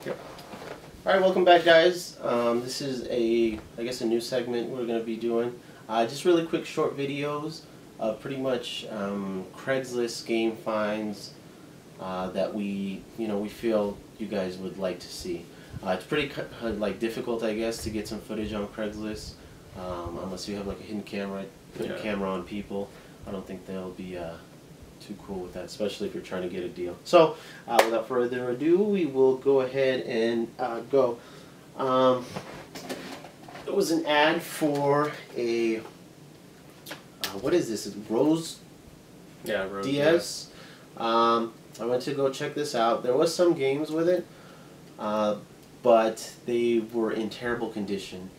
Yep. Alright, welcome back, guys. This is I guess a new segment we're going to be doing. Just really quick short videos of pretty much Craigslist game finds that we feel you guys would like to see. It's pretty difficult, I guess, to get some footage on Craigslist unless you have like a hidden camera, put a camera on people. I don't think they'll be too cool with that, especially if you're trying to get a deal. So, without further ado, we will go ahead and go. It was an ad for a what is this? Rose. Yeah, Rose DS. I went to go check this out. There was some games with it, but they were in terrible condition.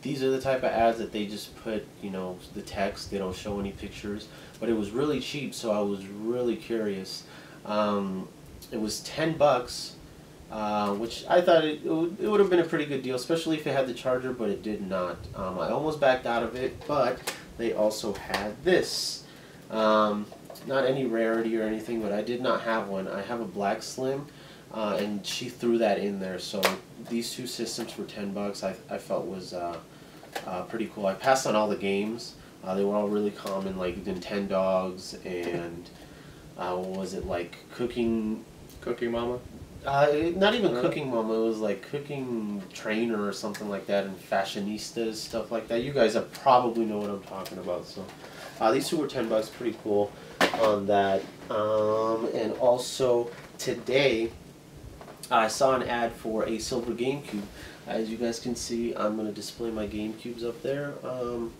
These are the type of ads that they just put, the text. They don't show any pictures. But it was really cheap, so I was really curious. It was $10, which I thought it would have been a pretty good deal, especially if it had the charger, but it did not. I almost backed out of it, but they also had this. Not any rarity or anything, but I did not have one. I have a Black Slim, and she threw that in there. So these two systems for $10, I felt was pretty cool. I passed on all the games. They were all really common, like Nintendogs and what was it, like Cooking Mama? Not even Cooking Mama. It was like Cooking Trainer or something like that, and Fashionistas, stuff like that. You guys probably know what I'm talking about. So these two were $10, pretty cool on that. And also today I saw an ad for a silver GameCube. As you guys can see, I'm going to display my GameCubes up there.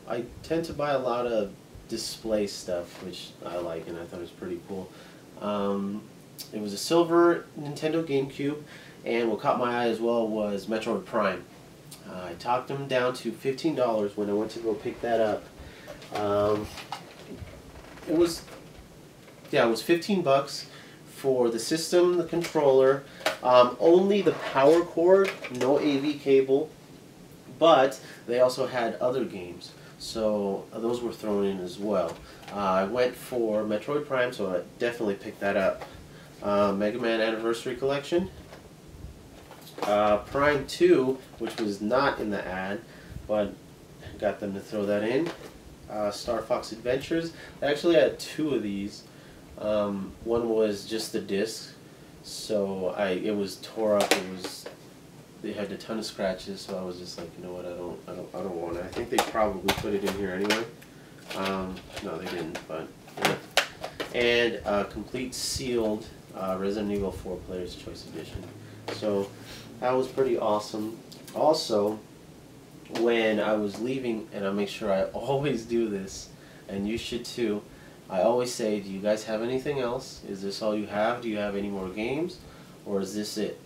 I tend to buy a lot of display stuff, which I like, and I thought it was pretty cool. It was a silver Nintendo GameCube, and what caught my eye as well was Metroid Prime. I talked them down to $15 when I went to go pick that up. It was $15 for the system, the controller, only the power cord, no AV cable, but they also had other games, so those were thrown in as well. I went for Metroid Prime, so I definitely picked that up. Mega Man Anniversary Collection, Prime 2, which was not in the ad, but got them to throw that in. Star Fox Adventures. I actually had two of these. One was just the disc, so it was tore up. They had a ton of scratches, so I was just like, you know what, I don't want it. I think they probably put it in here anyway. No, they didn't, but yeah. And complete sealed Resident Evil 4 Player's Choice Edition. So that was pretty awesome. Also, when I was leaving, and I make sure I always do this, and you should too, I always say, do you guys have anything else? Is this all you have? Do you have any more games? Or is this it?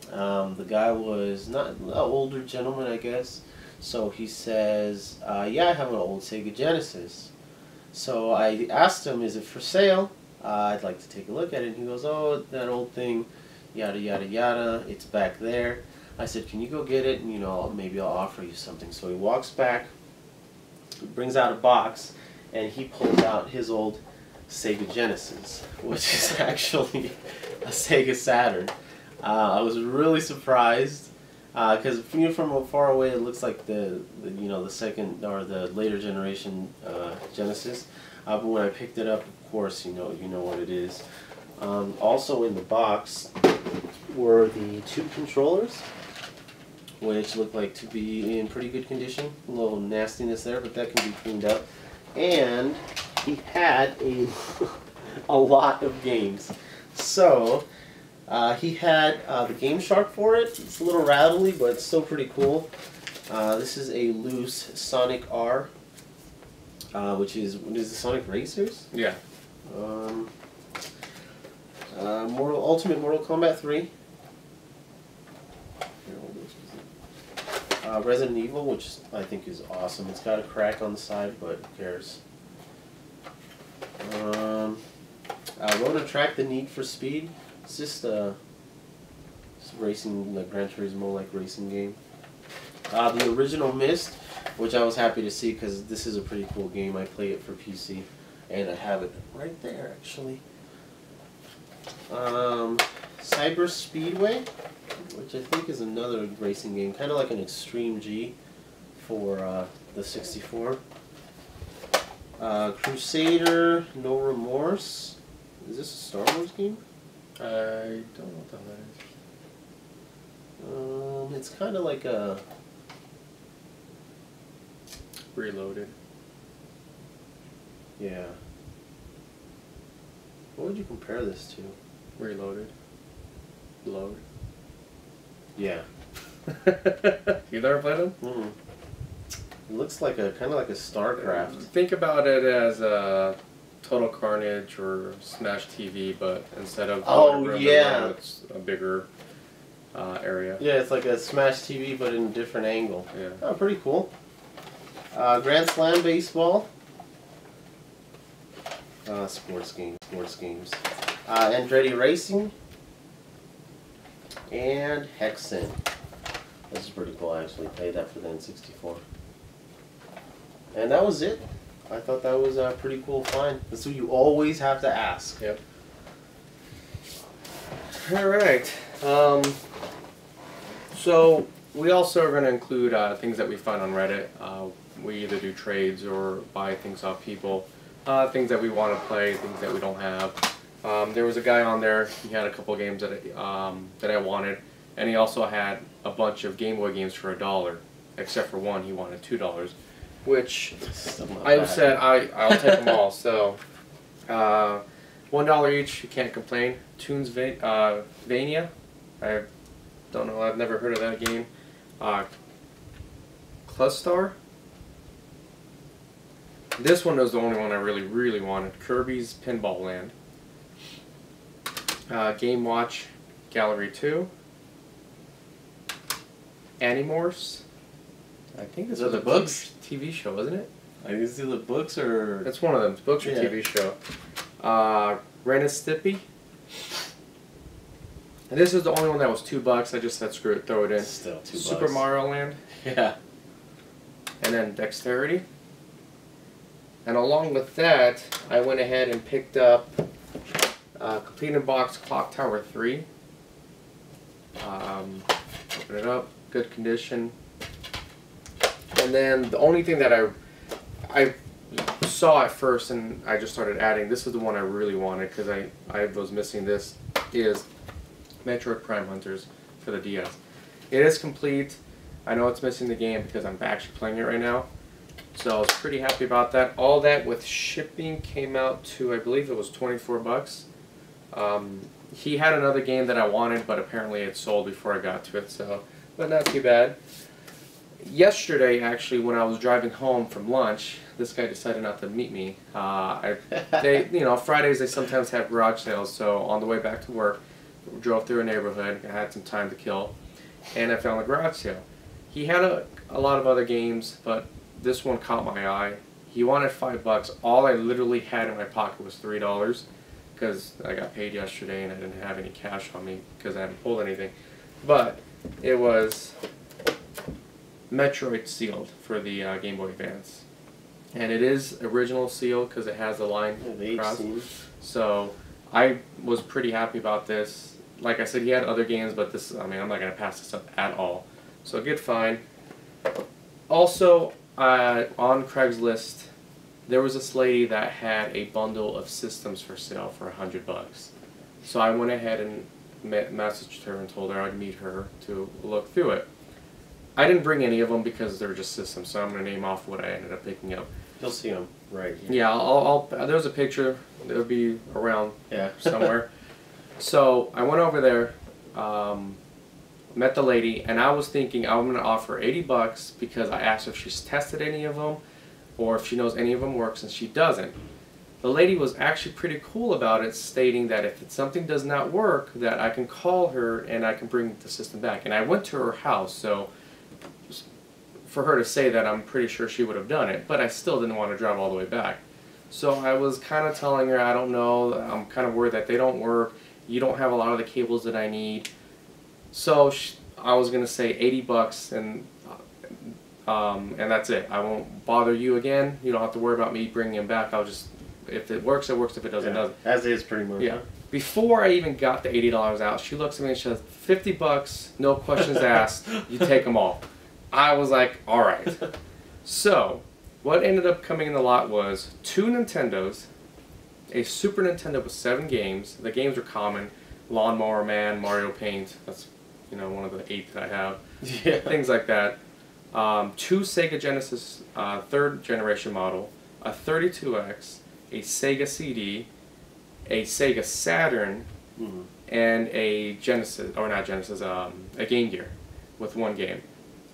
The guy was not an older gentleman, I guess. So he says, yeah, I have an old Sega Genesis. So I asked him, is it for sale? I'd like to take a look at it. And he goes, oh, that old thing, yada, yada, yada. It's back there. I said, can you go get it? And, maybe I'll offer you something. So he walks back, brings out a box, and he pulls out his old Sega Genesis, which is actually a Sega Saturn. I was really surprised because from far away it looks like the second or the later generation Genesis. But when I picked it up, of course, you know what it is. Also in the box were the two controllers, which look like to be in pretty good condition. A little nastiness there, but that can be cleaned up. And he had a lot of games. So he had the Gameshark for it. It's a little rattly, but it's still pretty cool. This is a loose Sonic R, which is the Sonic Racers? Yeah. Ultimate Mortal Kombat 3. Resident Evil, which I think is awesome. It's got a crack on the side, but who cares? Road Track, the Need for Speed. It's just racing, like Gran Turismo, like racing game. The original Myst, which I was happy to see because this is a pretty cool game. I play it for PC, and I have it right there actually. Cyber Speedway, which I think is another racing game, kind of like an Extreme G for the 64. Crusader, No Remorse. Is this a Star Wars game? I don't know what that is. It's kind of like a Reloaded. yeah. What would you compare this to? Reloaded. Load. Yeah. You never played them? Mm. It looks like a kind of like a StarCraft. Think about it as a Total Carnage or Smash TV, but instead of yeah, it's a bigger area. Yeah, it's like a Smash TV, but in a different angle. Yeah. Oh, pretty cool. Grand Slam Baseball. Sports games. Andretti Racing. And Hexen. This is pretty cool. I actually paid that for the N64. And that was it. I thought that was a pretty cool find. That's what you always have to ask. Yep. All right. So we also are going to include things that we find on Reddit. We either do trades or buy things off people. Things that we want to play, things that we don't have. There was a guy on there. He had a couple of games that I wanted, and he also had a bunch of Game Boy games for $1, except for one he wanted $2, which I said I'll take them all. So $1 each. You can't complain. Tunes Vania. I don't know. I've never heard of that game. Clustar. This one was the only one I really wanted. Kirby's Pinball Land. Game Watch Gallery 2. Animorphs. I think this Is that was the a books? TV show, isn't it? I think it's either books or... It's one of them. Books or Yeah. TV show. Ren and Stimpy. And this is the only one that was $2. I just said screw it, throw it in. Still $2. Super Mario Land. Yeah. And then Dexterity. And along with that, I went ahead and picked up Complete in Box Clock Tower 3. Open it up, good condition. And then the only thing that I saw at first and I just started adding, this is the one I really wanted because I was missing this, is Metroid Prime Hunters for the DS. It is complete. I know it's missing the game because I'm actually playing it right now. So I was pretty happy about that. All that with shipping came out to, I believe it was $24. He had another game that I wanted, but apparently it sold before I got to it, so, but not too bad. Yesterday, actually, when I was driving home from lunch, this guy decided not to meet me. Fridays they sometimes have garage sales, so on the way back to work, drove through a neighborhood, I had some time to kill, and I found a garage sale. He had a lot of other games, but this one caught my eye. He wanted $5. All I literally had in my pocket was $3 because I got paid yesterday and I didn't have any cash on me because I hadn't pulled anything. But it was Metroid sealed for the Game Boy Advance. And it is original seal because it has the line across. So I was pretty happy about this. Like I said, he had other games, but this, I mean, I'm not going to pass this up at all. So good find. Also, on Craigslist, there was this lady that had a bundle of systems for sale for $100. So I went ahead and messaged her and told her I'd meet her to look through it. I didn't bring any of them because they're just systems, so I'm going to name off what I ended up picking up. You'll see them right here. Yeah, there's a picture. It'll be around somewhere. So I went over there, met the lady, and I was thinking I'm going to offer $80 because I asked her if she's tested any of them or if she knows any of them works, and she doesn't. The lady was actually pretty cool about it, stating that if something does not work, that I can call her and I can bring the system back. And I went to her house, so for her to say that, I'm pretty sure she would have done it, but I still didn't want to drive all the way back. So I was kind of telling her, I don't know, I'm kind of worried that they don't work, you don't have a lot of the cables that I need. So I was going to say $80 and that's it. I won't bother you again. You don't have to worry about me bringing him back. I'll just If it works, it works. If it doesn't, it doesn't. As is, pretty much. Yeah. Huh? Before I even got the $80 out, she looks at me and she says, $50, no questions asked, you take them all. I was like, all right. So, what ended up coming in the lot was 2 Nintendos, a Super Nintendo with 7 games. The games are common: Lawnmower Man, Mario Paint. That's, you know, one of the 8 that I have. Yeah. Things like that. 2 Sega Genesis 3rd generation model, a 32X, a Sega CD, a Sega Saturn, and a Genesis, or not Genesis, a Game Gear with 1 game.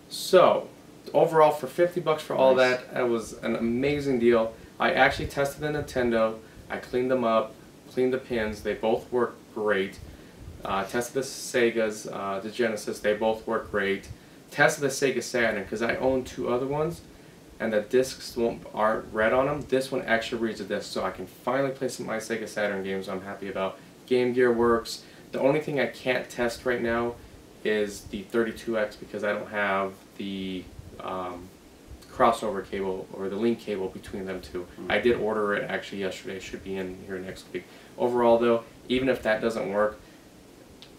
So, overall for $50 for all that, that was an amazing deal. I actually tested the Nintendo, I cleaned them up, cleaned the pins, they both work great. Tested the Segas, the Genesis, they both work great. Tested the Sega Saturn, because I own 2 other ones, and the discs aren't read on them. This one actually reads the disc, so I can finally play some of my Sega Saturn games I'm happy about. Game Gear works. The only thing I can't test right now is the 32X, because I don't have the crossover cable or the link cable between them 2. I did order it actually yesterday. It should be in here next week. Overall though, even if that doesn't work,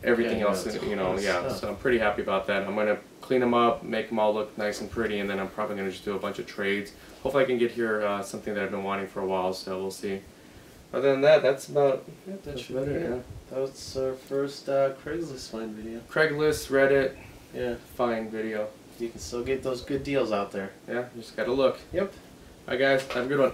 everything else, you know, so I'm pretty happy about that. I'm going to clean them up, make them all look nice and pretty, and then I'm probably going to just do a bunch of trades. Hopefully I can get here something that I've been wanting for a while, so we'll see. Other than that, that's about it. That should be it. That was our first Craigslist find video. Craigslist, Reddit, yeah, find video. You can still get those good deals out there. Yeah, you just got to look. Yep. Alright guys, have a good one.